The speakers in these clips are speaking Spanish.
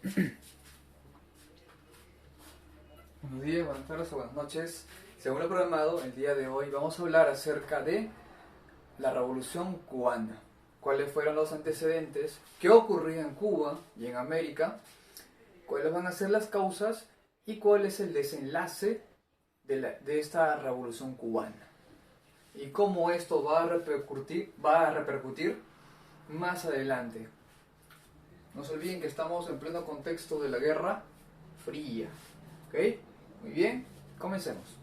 Buenos días, buenas tardes o buenas noches. Según lo programado, el día de hoy vamos a hablar acerca de la Revolución Cubana. ¿Cuáles fueron los antecedentes? ¿Qué ocurría en Cuba y en América? ¿Cuáles van a ser las causas? ¿Y cuál es el desenlace de esta Revolución Cubana? ¿Y cómo esto va a repercutir más adelante? No se olviden que estamos en pleno contexto de la Guerra Fría. ¿Ok? Muy bien, comencemos.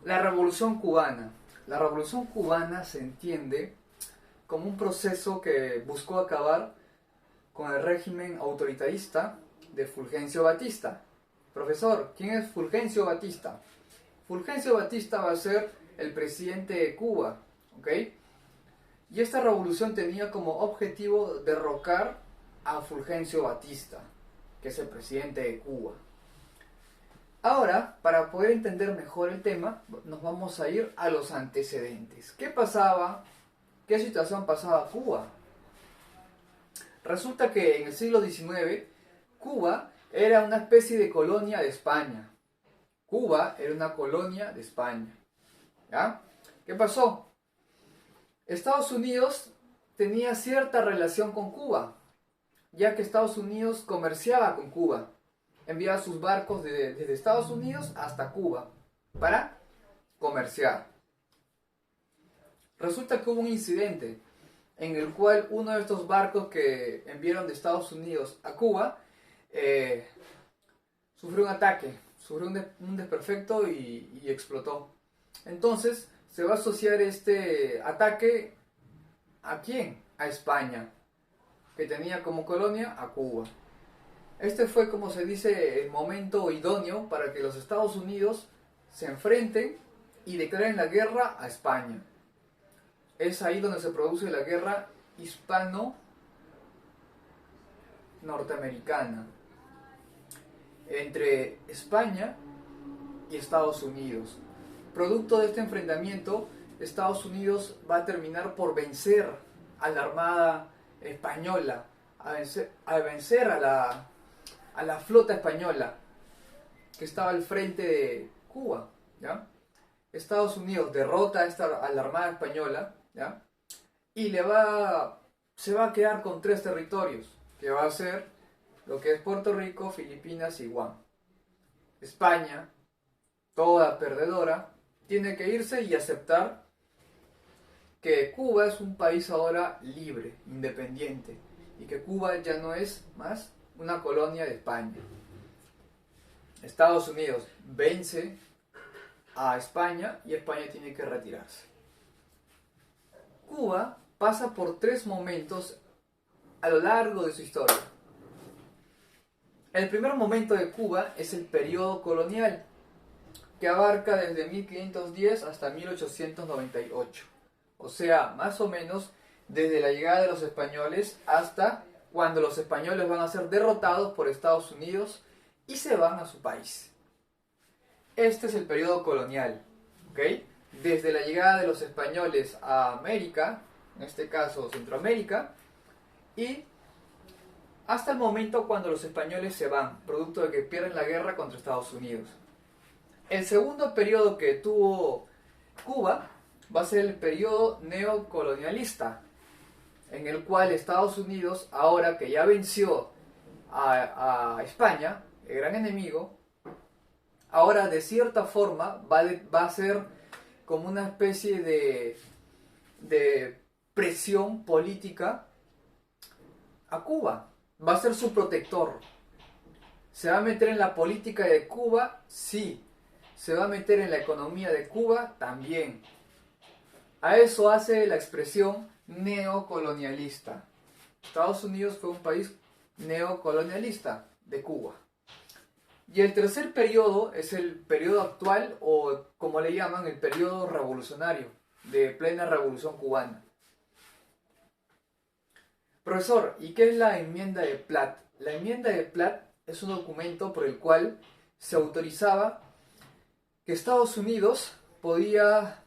La Revolución Cubana. La Revolución Cubana se entiende como un proceso que buscó acabar con el régimen autoritarista de Fulgencio Batista. Profesor, ¿quién es Fulgencio Batista? Fulgencio Batista va a ser el presidente de Cuba, ¿ok? Y esta revolución tenía como objetivo derrocar a Fulgencio Batista, que es el presidente de Cuba. Ahora, para poder entender mejor el tema, nos vamos a ir a los antecedentes. ¿Qué pasaba? ¿Qué situación pasaba Cuba? Resulta que en el siglo XIX, Cuba era una especie de colonia de España. Cuba era una colonia de España. ¿Ya? ¿Qué pasó? Estados Unidos tenía cierta relación con Cuba, ya que Estados Unidos comerciaba con Cuba. Enviaba sus barcos desde Estados Unidos hasta Cuba para comerciar. Resulta que hubo un incidente en el cual uno de estos barcos que enviaron de Estados Unidos a Cuba sufrió un ataque, sufrió un desperfecto y explotó. Entonces se va a asociar este ataque ¿a quién? A España, que tenía como colonia a Cuba. Este fue, como se dice, el momento idóneo para que los Estados Unidos se enfrenten y declaren la guerra a España. Es ahí donde se produce la guerra hispano-norteamericana entre España y Estados Unidos. Producto de este enfrentamiento, Estados Unidos va a terminar por vencer a la Armada española, a vencer a la flota española que estaba al frente de Cuba, ¿ya? Estados Unidos derrota a la Armada española, ¿ya? Y se va a quedar con 3 territorios, que va a ser lo que es Puerto Rico, Filipinas y Guam. España, toda perdedora, tiene que irse y aceptar que Cuba es un país ahora libre, independiente, y que Cuba ya no es más una colonia de España. Estados Unidos vence a España y España tiene que retirarse. Cuba pasa por 3 momentos a lo largo de su historia. El primer momento de Cuba es el periodo colonial, que abarca desde 1510 hasta 1898. O sea, más o menos desde la llegada de los españoles hasta cuando los españoles van a ser derrotados por Estados Unidos y se van a su país. Este es el periodo colonial, ¿ok? Desde la llegada de los españoles a América, en este caso Centroamérica, y hasta el momento cuando los españoles se van, producto de que pierden la guerra contra Estados Unidos. El segundo periodo que tuvo Cuba va a ser el periodo neocolonialista, en el cual Estados Unidos, ahora que ya venció a España, el gran enemigo, ahora de cierta forma va a ser como una especie de presión política a Cuba. Va a ser su protector. ¿Se va a meter en la política de Cuba? Sí. ¿Se va a meter en la economía de Cuba? También. A eso hace la expresión neocolonialista. Estados Unidos fue un país neocolonialista de Cuba. Y el tercer periodo es el periodo actual, o como le llaman, el periodo revolucionario, de plena revolución cubana. Profesor, ¿y qué es la enmienda de Platt? La enmienda de Platt es un documento por el cual se autorizaba que Estados Unidos podía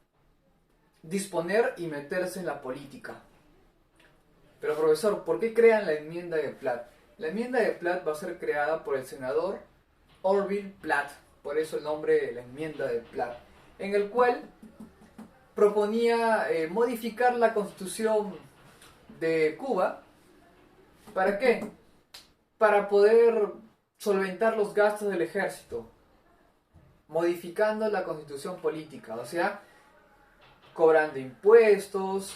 disponer y meterse en la política. Pero profesor, ¿por qué crean la enmienda de Platt? La enmienda de Platt va a ser creada por el senador Orville Platt, por eso el nombre de la enmienda de Platt, en el cual proponía modificar la constitución de Cuba. ¿Para qué? Para poder solventar los gastos del ejército, modificando la constitución política, o sea, cobrando impuestos,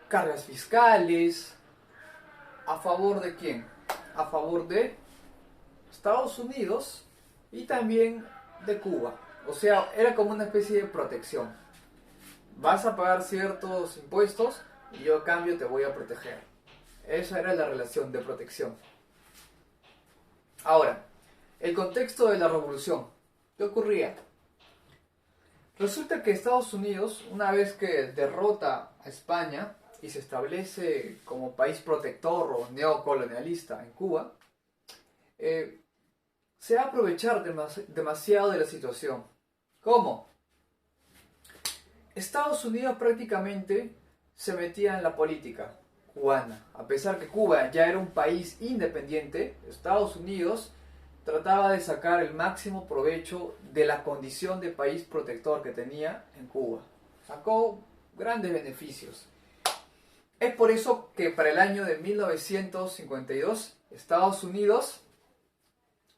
cargas fiscales. ¿A favor de quién? A favor de Estados Unidos y también de Cuba. O sea, era como una especie de protección. Vas a pagar ciertos impuestos y yo a cambio te voy a proteger. Esa era la relación de protección. Ahora, el contexto de la revolución. ¿Qué ocurría? Resulta que Estados Unidos, una vez que derrota a España y se establece como país protector o neocolonialista en Cuba, se va a aprovechar demasiado de la situación. ¿Cómo? Estados Unidos prácticamente se metía en la política cubana. A pesar que Cuba ya era un país independiente, Estados Unidos trataba de sacar el máximo provecho de la condición de país protector que tenía en Cuba. Sacó grandes beneficios. Es por eso que para el año de 1952, Estados Unidos,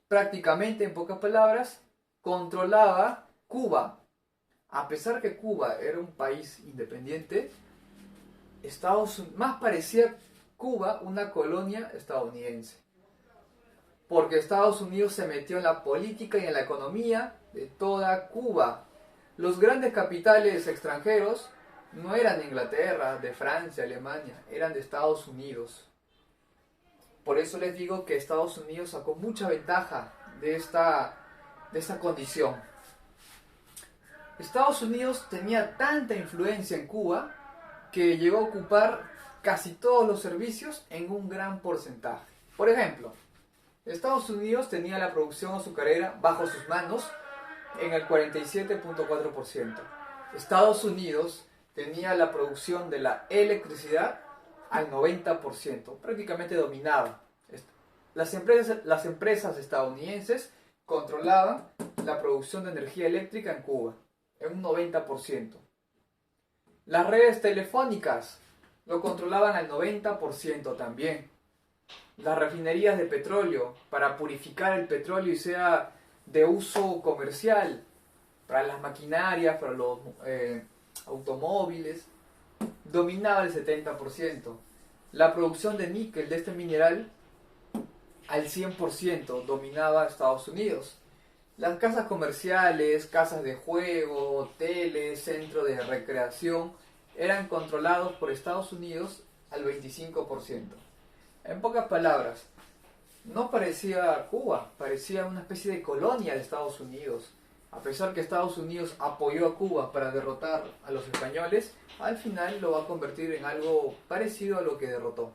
prácticamente en pocas palabras, controlaba Cuba. A pesar que Cuba era un país independiente, más parecía Cuba una colonia estadounidense. Porque Estados Unidos se metió en la política y en la economía de toda Cuba. Los grandes capitales extranjeros no eran de Inglaterra, de Francia, Alemania, eran de Estados Unidos. Por eso les digo que Estados Unidos sacó mucha ventaja de esta condición. Estados Unidos tenía tanta influencia en Cuba que llegó a ocupar casi todos los servicios en un gran porcentaje. Por ejemplo, Estados Unidos tenía la producción azucarera bajo sus manos en el 47.4%. Estados Unidos tenía la producción de la electricidad al 90%, prácticamente dominaba. Las empresas estadounidenses controlaban la producción de energía eléctrica en Cuba en un 90%. Las redes telefónicas lo controlaban al 90% también. Las refinerías de petróleo para purificar el petróleo y sea de uso comercial, para las maquinarias, para los automóviles, dominaba el 70%. La producción de níquel de este mineral al 100% dominaba Estados Unidos. Las casas comerciales, casas de juego, hoteles, centros de recreación eran controlados por Estados Unidos al 25%. En pocas palabras, no parecía Cuba, parecía una especie de colonia de Estados Unidos. A pesar que Estados Unidos apoyó a Cuba para derrotar a los españoles, al final lo va a convertir en algo parecido a lo que derrotó.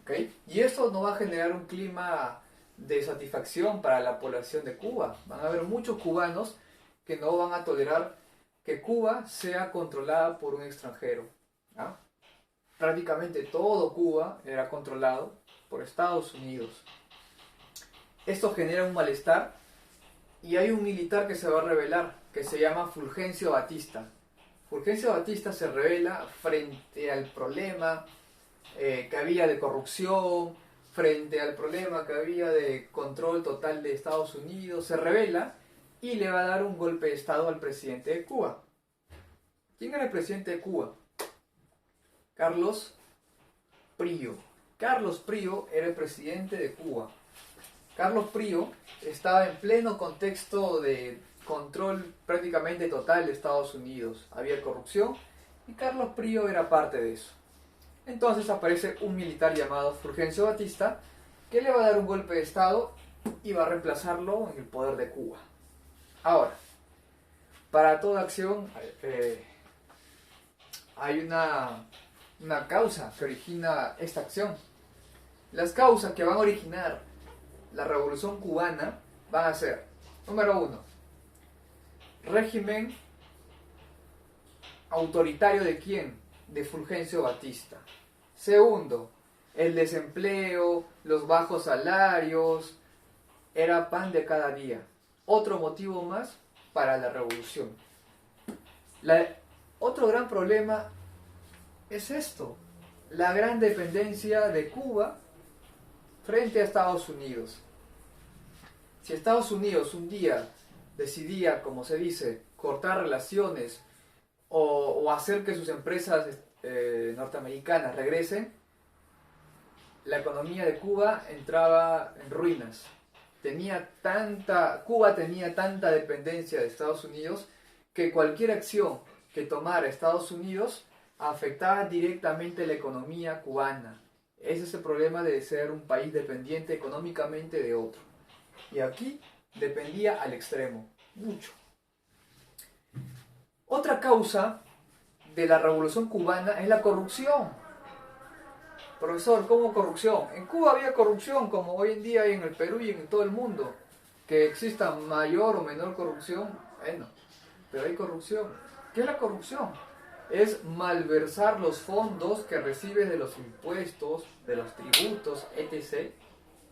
¿Okay? Y esto no va a generar un clima de satisfacción para la población de Cuba. Van a haber muchos cubanos que no van a tolerar que Cuba sea controlada por un extranjero. ¿Ah? Prácticamente todo Cuba era controlado por Estados Unidos. Esto genera un malestar y hay un militar que se va a rebelar, que se llama Fulgencio Batista. Fulgencio Batista se rebela frente al problema que había de corrupción, frente al problema que había de control total de Estados Unidos. Se rebela y le va a dar un golpe de estado al presidente de Cuba. ¿Quién era el presidente de Cuba? Carlos Prío. Carlos Prío era el presidente de Cuba. Carlos Prío estaba en pleno contexto de control prácticamente total de Estados Unidos. Había corrupción y Carlos Prío era parte de eso. Entonces aparece un militar llamado Fulgencio Batista que le va a dar un golpe de estado y va a reemplazarlo en el poder de Cuba. Ahora, para toda acción hay una causa que origina esta acción. Las causas que van a originar la revolución cubana van a ser, número 1, régimen autoritario de quién? De Fulgencio Batista. Segundo, el desempleo, los bajos salarios, era pan de cada día. Otro motivo más para la revolución. Otro gran problema es esto, la gran dependencia de Cuba frente a Estados Unidos. Si Estados Unidos un día decidía, como se dice, cortar relaciones o hacer que sus empresas norteamericanas regresen, la economía de Cuba entraba en ruinas. Cuba tenía tanta dependencia de Estados Unidos que cualquier acción que tomara Estados Unidos afectaba directamente la economía cubana. Ese es el problema de ser un país dependiente económicamente de otro. Y aquí dependía al extremo, mucho. Otra causa de la revolución cubana es la corrupción. Profesor, ¿cómo corrupción? En Cuba había corrupción como hoy en día hay en el Perú y en todo el mundo. Que exista mayor o menor corrupción, bueno, pero hay corrupción. ¿Qué es la corrupción? Es malversar los fondos que recibes de los impuestos, de los tributos, etc.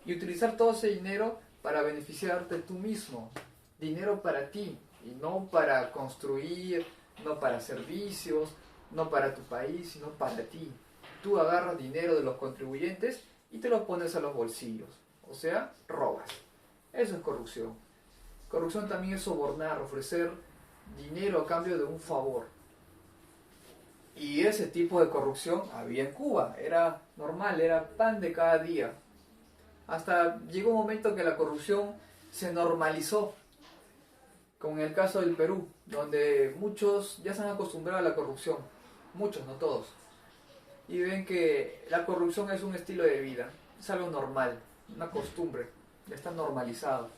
Y utilizar todo ese dinero para beneficiarte tú mismo. Dinero para ti y no para construir, no para servicios, no para tu país, sino para ti. Tú agarras dinero de los contribuyentes y te lo pones a los bolsillos. O sea, robas. Eso es corrupción. Corrupción también es sobornar, ofrecer dinero a cambio de un favor. Y ese tipo de corrupción había en Cuba. Era normal, era pan de cada día. Hasta llegó un momento que la corrupción se normalizó. Como en el caso del Perú, donde muchos ya se han acostumbrado a la corrupción. Muchos, no todos. Y ven que la corrupción es un estilo de vida, es algo normal, una costumbre, ya está normalizado.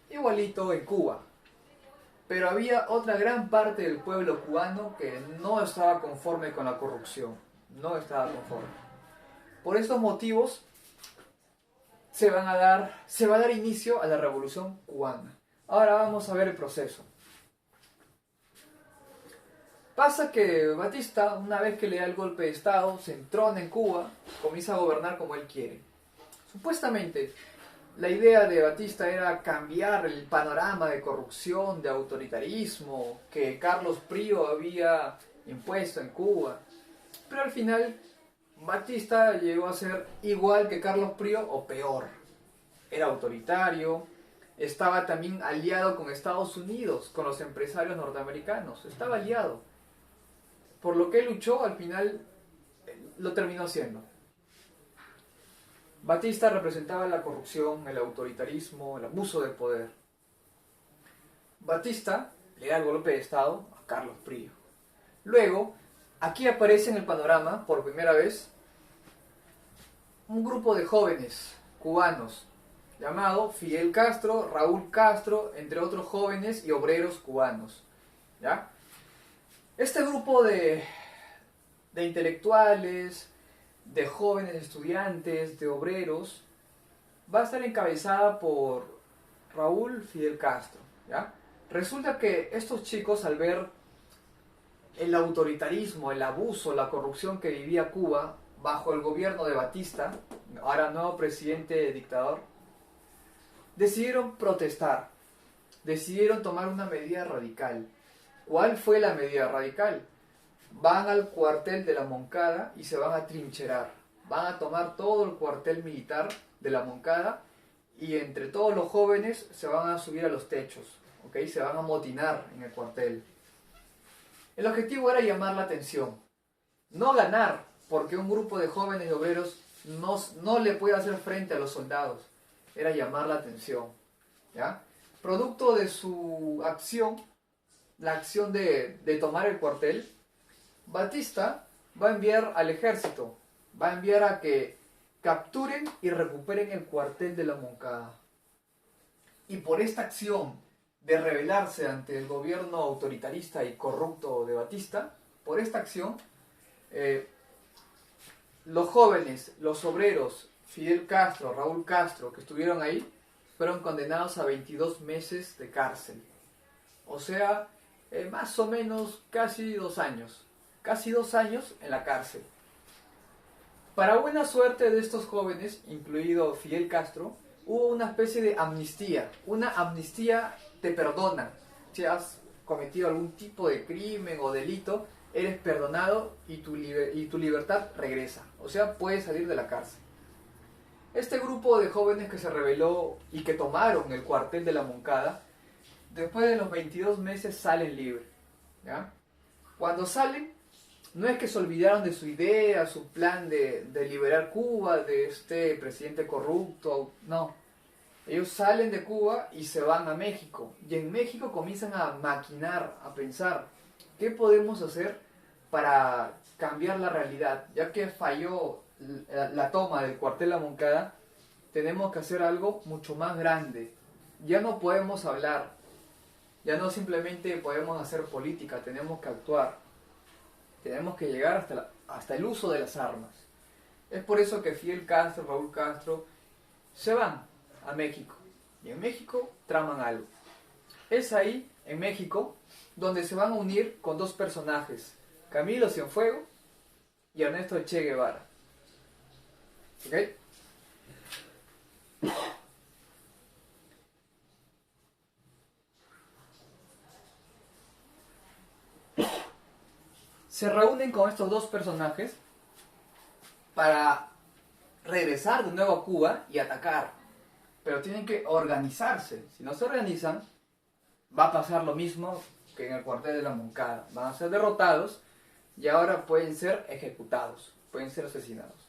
Igualito en Cuba. Pero había otra gran parte del pueblo cubano que no estaba conforme con la corrupción, no estaba conforme. Por estos motivos se va a dar inicio a la revolución cubana. Ahora vamos a ver el proceso. Pasa que Batista, una vez que le da el golpe de Estado, se entrona en Cuba, comienza a gobernar como él quiere. Supuestamente, la idea de Batista era cambiar el panorama de corrupción, de autoritarismo que Carlos Prío había impuesto en Cuba. Pero al final, Batista llegó a ser igual que Carlos Prío o peor. Era autoritario, estaba también aliado con Estados Unidos, con los empresarios norteamericanos, estaba aliado. Por lo que luchó, al final lo terminó haciendo. Batista representaba la corrupción, el autoritarismo, el abuso del poder. Batista le da el golpe de Estado a Carlos Prío. Luego, aquí aparece en el panorama, por primera vez, un grupo de jóvenes cubanos, llamado Fidel Castro, Raúl Castro, entre otros jóvenes y obreros cubanos. ¿Ya? Este grupo de intelectuales, de jóvenes estudiantes, de obreros, va a estar encabezada por Raúl Fidel Castro. ¿Ya? Resulta que estos chicos, al ver el autoritarismo, el abuso, la corrupción que vivía Cuba bajo el gobierno de Batista, ahora nuevo presidente dictador, decidieron protestar, decidieron tomar una medida radical. ¿Cuál fue la medida radical? Van al cuartel de la Moncada y se van a trincherar. Van a tomar todo el cuartel militar de la Moncada y entre todos los jóvenes se van a subir a los techos, ¿ok? Se van a amotinar en el cuartel. El objetivo era llamar la atención, no ganar, porque un grupo de jóvenes y obreros no le puede hacer frente a los soldados. Era llamar la atención, ¿ya? Producto de su acción, la acción de tomar el cuartel, Batista va a enviar al ejército, va a enviar a que capturen y recuperen el cuartel de la Moncada. Y por esta acción de rebelarse ante el gobierno autoritarista y corrupto de Batista, por esta acción, los jóvenes, los obreros, Fidel Castro, Raúl Castro, que estuvieron ahí, fueron condenados a 22 meses de cárcel. O sea, más o menos casi 2 años. casi 2 años en la cárcel. Para buena suerte de estos jóvenes, incluido Fidel Castro, hubo una especie de amnistía. Una amnistía te perdona. Si has cometido algún tipo de crimen o delito, eres perdonado y tu libertad regresa. O sea, puedes salir de la cárcel. Este grupo de jóvenes que se rebeló y que tomaron el cuartel de la Moncada, después de los 22 meses salen libres. ¿Ya? Cuando salen, no es que se olvidaron de su idea, su plan de liberar Cuba de este presidente corrupto, no. Ellos salen de Cuba y se van a México. Y en México comienzan a maquinar, a pensar, ¿qué podemos hacer para cambiar la realidad? Ya que falló la toma del cuartel La Moncada, tenemos que hacer algo mucho más grande. Ya no podemos hablar, ya no simplemente podemos hacer política, tenemos que actuar. Tenemos que llegar hasta el uso de las armas. Es por eso que Fidel Castro, Raúl Castro, se van a México. Y en México traman algo. Es ahí, en México, donde se van a unir con dos personajes, Camilo Cienfuegos y Ernesto Che Guevara. ¿Ok? Se reúnen con estos dos personajes para regresar de nuevo a Cuba y atacar. Pero tienen que organizarse. Si no se organizan, va a pasar lo mismo que en el cuartel de la Moncada. Van a ser derrotados y ahora pueden ser ejecutados, pueden ser asesinados.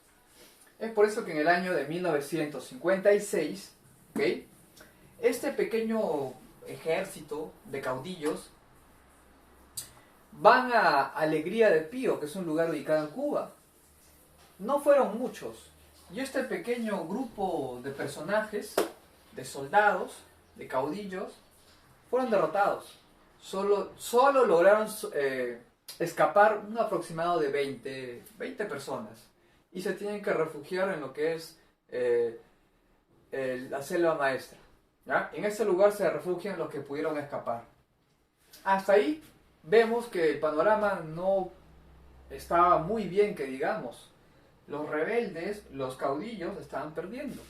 Es por eso que en el año de 1956, ¿okay?, este pequeño ejército de caudillos van a Alegría de Pío, que es un lugar ubicado en Cuba. No fueron muchos. Y este pequeño grupo de personajes, de soldados, de caudillos, fueron derrotados. Solo lograron escapar un aproximado de 20 personas. Y se tienen que refugiar en lo que es la selva maestra. ¿Ya? En ese lugar se refugian los que pudieron escapar. Hasta ahí vemos que el panorama no estaba muy bien, que digamos. Los rebeldes, los caudillos estaban perdiendo.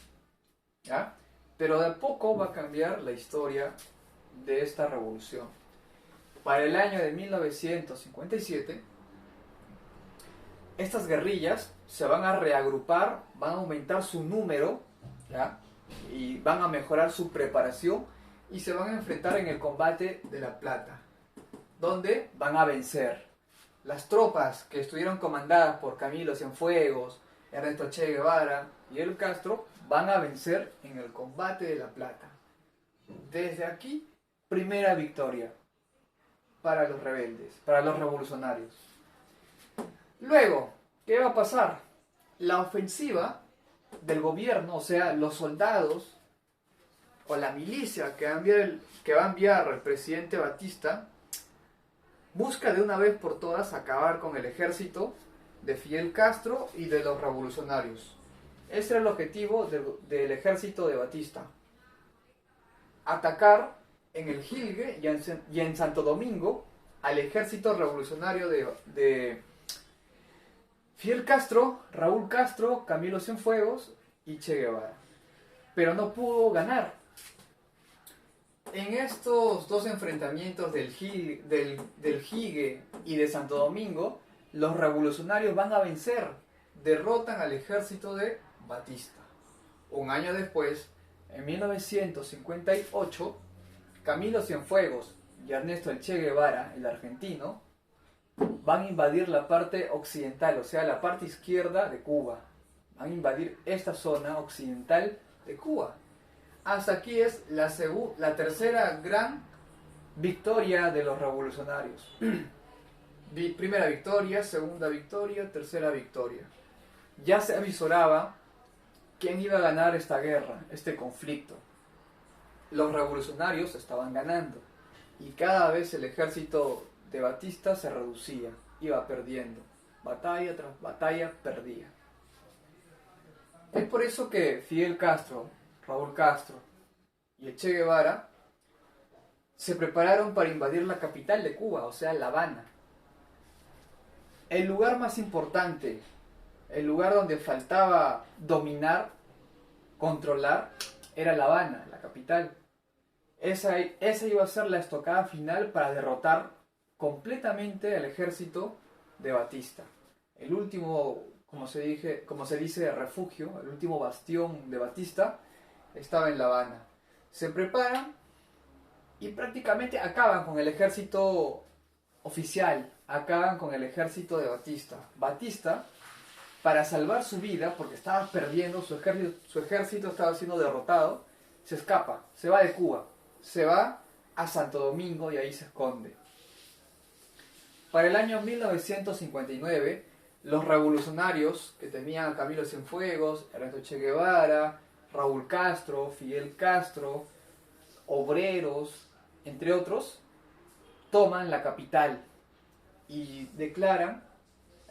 ¿Ya? Pero de a poco va a cambiar la historia de esta revolución. Para el año de 1957, estas guerrillas se van a reagrupar, van a aumentar su número, ¿ya?, y van a mejorar su preparación y se van a enfrentar en el combate de La Plata, donde van a vencer. Las tropas que estuvieron comandadas por Camilo Cienfuegos, Ernesto Che Guevara y Fidel Castro van a vencer en el combate de La Plata. Desde aquí, primera victoria para los rebeldes, para los revolucionarios. Luego, ¿qué va a pasar? La ofensiva del gobierno, o sea, los soldados o la milicia que va a enviar el presidente Batista, busca de una vez por todas acabar con el ejército de Fidel Castro y de los revolucionarios. Ese era el objetivo del ejército de Batista. Atacar en el Gilgue y en Santo Domingo al ejército revolucionario de Fidel Castro, Raúl Castro, Camilo Cienfuegos y Che Guevara. Pero no pudo ganar. En estos dos enfrentamientos del Gilgue y de Santo Domingo, los revolucionarios van a vencer, derrotan al ejército de Batista. Un año después, en 1958, Camilo Cienfuegos y Ernesto El Che Guevara, el argentino, van a invadir la parte occidental, o sea, la parte izquierda de Cuba. Van a invadir esta zona occidental de Cuba. Hasta aquí es la tercera gran victoria de los revolucionarios. Primera victoria, segunda victoria, tercera victoria. Ya se avisoraba quién iba a ganar esta guerra, este conflicto. Los revolucionarios estaban ganando y cada vez el ejército de Batista se reducía, iba perdiendo. Batalla tras batalla perdía. Es por eso que Fidel Castro, Raúl Castro y el Che Guevara se prepararon para invadir la capital de Cuba, o sea, La Habana. El lugar más importante, el lugar donde faltaba dominar, controlar, era La Habana, la capital. Esa iba a ser la estocada final para derrotar completamente al ejército de Batista. El último, como se dice, refugio, el último bastión de Batista estaba en La Habana. Se preparan y prácticamente acaban con el ejército oficial, acaban con el ejército de Batista. Batista, para salvar su vida, porque estaba perdiendo, su ejército estaba siendo derrotado, se escapa, se va de Cuba, se va a Santo Domingo y ahí se esconde. Para el año 1959, los revolucionarios que tenían a Camilo Cienfuegos, Ernesto Che Guevara, Raúl Castro, Fidel Castro, obreros, entre otros, toman la capital y declaran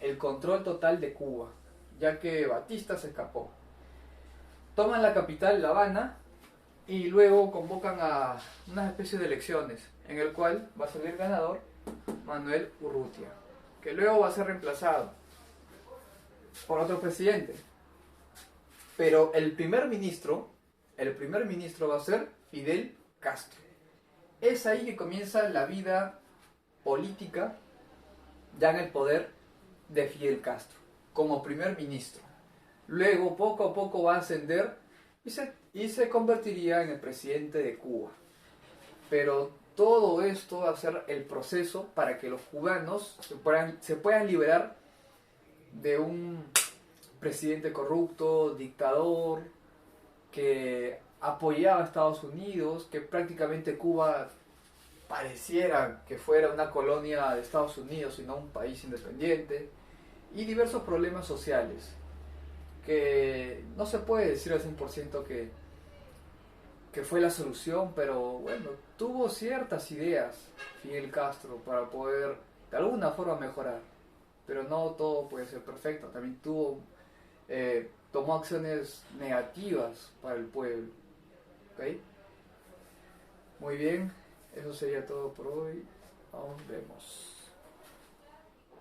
el control total de Cuba, ya que Batista se escapó. Toman la capital, La Habana, y luego convocan a una especie de elecciones, en el cual va a salir ganador Manuel Urrutia, que luego va a ser reemplazado por otro presidente. Pero el primer ministro va a ser Fidel Castro. Es ahí que comienza la vida política, ya en el poder de Fidel Castro, como primer ministro. Luego, poco a poco va a ascender y se convertiría en el presidente de Cuba. Pero todo esto va a ser el proceso para que los cubanos se puedan liberar de un presidente corrupto, dictador, que apoyaba a Estados Unidos, que prácticamente Cuba pareciera que fuera una colonia de Estados Unidos y no un país independiente, y diversos problemas sociales, que no se puede decir al 100% que fue la solución, pero bueno, tuvo ciertas ideas Fidel Castro para poder de alguna forma mejorar, pero no todo puede ser perfecto, también tomó acciones negativas para el pueblo. ¿Ok? Muy bien, eso sería todo por hoy, nos vemos.